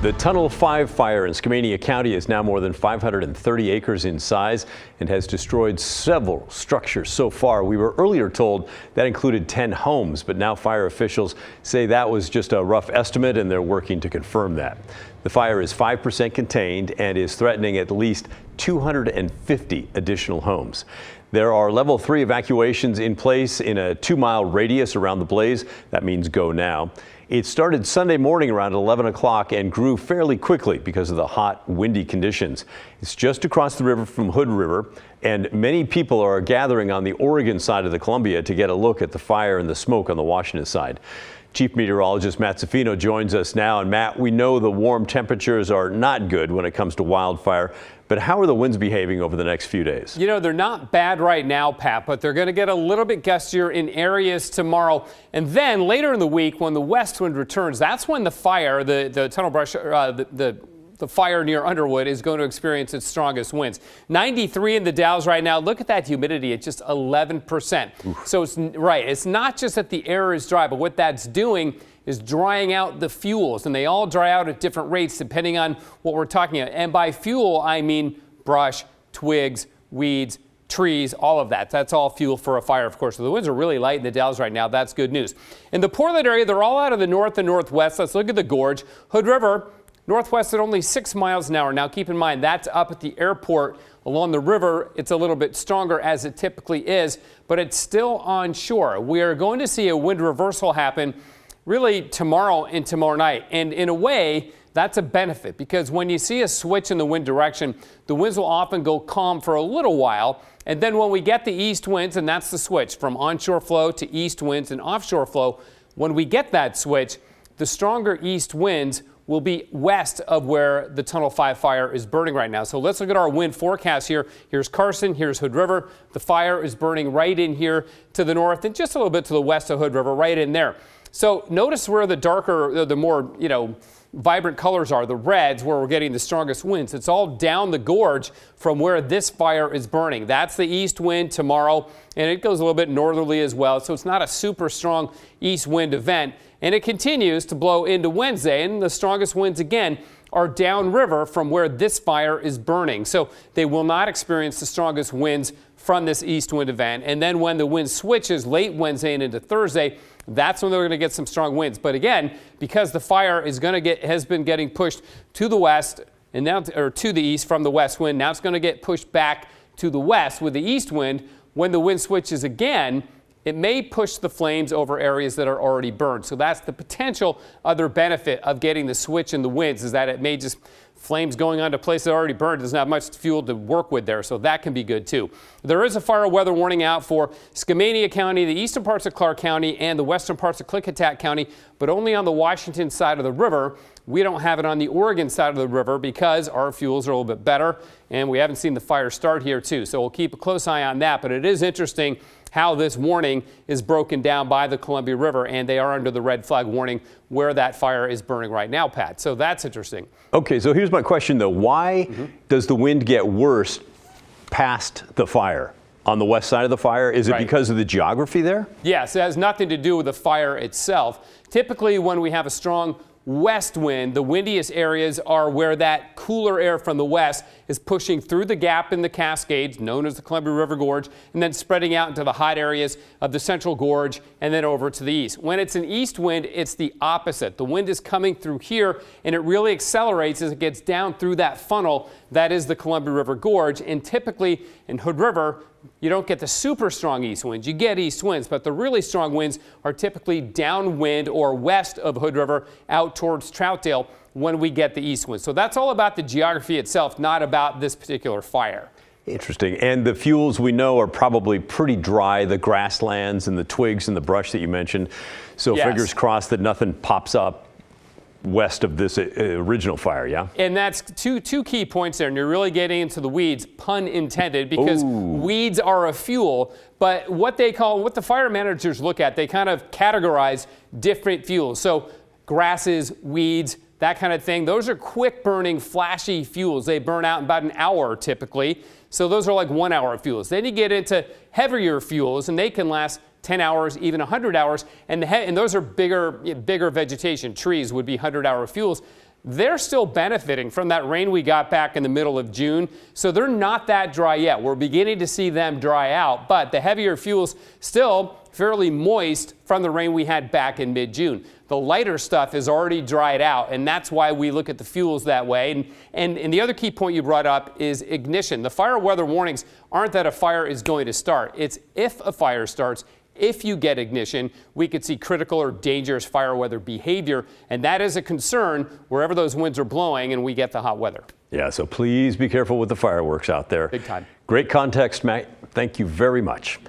The Tunnel 5 fire in Skamania County is now more than 530 acres in size and has destroyed several structures so far. We were earlier told that included 10 homes, but now fire officials say that was just a rough estimate and they're working to confirm that. The fire is 5% contained and is threatening at least 250 additional homes. There are level 3 evacuations in place in a 2-mile radius around the blaze. That means go now. It started Sunday morning around 11 o'clock and grew fairly quickly because of the hot, windy conditions. It's just across the river from Hood River, and many people are gathering on the Oregon side of the Columbia to get a look at the fire and the smoke on the Washington side. Chief Meteorologist Matt Zaffino joins us now. And Matt, we know the warm temperatures are not good when it comes to wildfire, but how are the winds behaving over the next few days? You know, they're not bad right now, Pat, but they're going to get a little bit gustier in areas tomorrow. And then later in the week, when the west wind returns, that's when the fire, the tunnel brush, the fire near Underwood is going to experience its strongest winds. 93 in the Dalles right now. Look at that humidity at just 11%. Oof. So it's not just that the air is dry, but what that's doing is drying out the fuels, and they all dry out at different rates depending on what we're talking about. And by fuel, I mean brush, twigs, weeds, trees, all of that. That's all fuel for a fire, of course. So the winds are really light in the Dalles right now. That's good news. In the Portland area, they're all out of the north and northwest. Let's look at the gorge. Hood River, northwest at only 6 miles an hour. Now, keep in mind, that's up at the airport. Along the river, it's a little bit stronger as it typically is, but it's still on shore. We are going to see a wind reversal happen really tomorrow and tomorrow night. And in a way, that's a benefit, because when you see a switch in the wind direction, the winds will often go calm for a little while. And then when we get the east winds, and that's the switch from onshore flow to east winds and offshore flow, when we get that switch, the stronger east winds will be west of where the Tunnel 5 fire is burning right now. So let's look at our wind forecast here. Here's Carson, here's Hood River. The fire is burning right in here to the north and just a little bit to the west of Hood River, right in there. So notice where the darker, the more, vibrant colors are, the reds, where we're getting the strongest winds. It's all down the gorge from where this fire is burning. That's the east wind tomorrow, and it goes a little bit northerly as well. So it's not a super strong east wind event. And it continues to blow into Wednesday, and the strongest winds again are downriver from where this fire is burning. So they will not experience the strongest winds from this east wind event. And then when the wind switches late Wednesday and into Thursday, that's when they're going to get some strong winds. But again, because the fire has been getting pushed to the west and now to the east from the west wind, now it's going to get pushed back to the west with the east wind. When the wind switches again, it may push the flames over areas that are already burned. So that's the potential other benefit of getting the switch in the winds, is that it may just flames going on to places that are already burned. Doesn't have much fuel to work with there, so that can be good too. There is a fire weather warning out for Skamania County, the eastern parts of Clark County, and the western parts of Klickitat County, but only on the Washington side of the river. We don't have it on the Oregon side of the river because our fuels are a little bit better, and we haven't seen the fire start here too. So we'll keep a close eye on that, but it is interesting how this warning is broken down by the Columbia River, and they are under the red flag warning where that fire is burning right now, Pat. So that's interesting. Okay, so here's my question though. Why does the wind get worse past the fire? On the west side of the fire? Is it because of the geography there? Yes, it has nothing to do with the fire itself. Typically, when we have a strong west wind, the windiest areas are where that cooler air from the west is pushing through the gap in the Cascades, known as the Columbia River Gorge, and then spreading out into the hot areas of the Central Gorge and then over to the east. When it's an east wind, it's the opposite. The wind is coming through here, and it really accelerates as it gets down through that funnel that is the Columbia River Gorge. And typically in Hood River, you don't get the super strong east winds. You get east winds, but the really strong winds are typically downwind or west of Hood River out towards Troutdale when we get the east winds. So that's all about the geography itself, not about this particular fire. Interesting. And the fuels we know are probably pretty dry, the grasslands and the twigs and the brush that you mentioned. So fingers crossed that nothing pops up west of this original fire, yeah? And that's two key points there, and you're really getting into the weeds, pun intended, because weeds are a fuel, but what the fire managers look at, they kind of categorize different fuels. So grasses, weeds, that kind of thing, those are quick burning, flashy fuels. They burn out in about an hour typically. So those are like 1 hour fuels. Then you get into heavier fuels, and they can last 10 hours, even 100 hours, and those are bigger vegetation. Trees would be 100-hour fuels. they're still benefiting from that rain we got back in the middle of June. So they're not that dry yet. We're beginning to see them dry out, but the heavier fuels still fairly moist from the rain we had back in mid-June. The lighter stuff is already dried out, and that's why we look at the fuels that way. And the other key point you brought up is ignition. The fire weather warnings aren't that a fire is going to start. It's if a fire starts. If you get ignition, we could see critical or dangerous fire weather behavior, and that is a concern wherever those winds are blowing and we get the hot weather. Yeah, so please be careful with the fireworks out there. Big time. Great context, Matt. Thank you very much.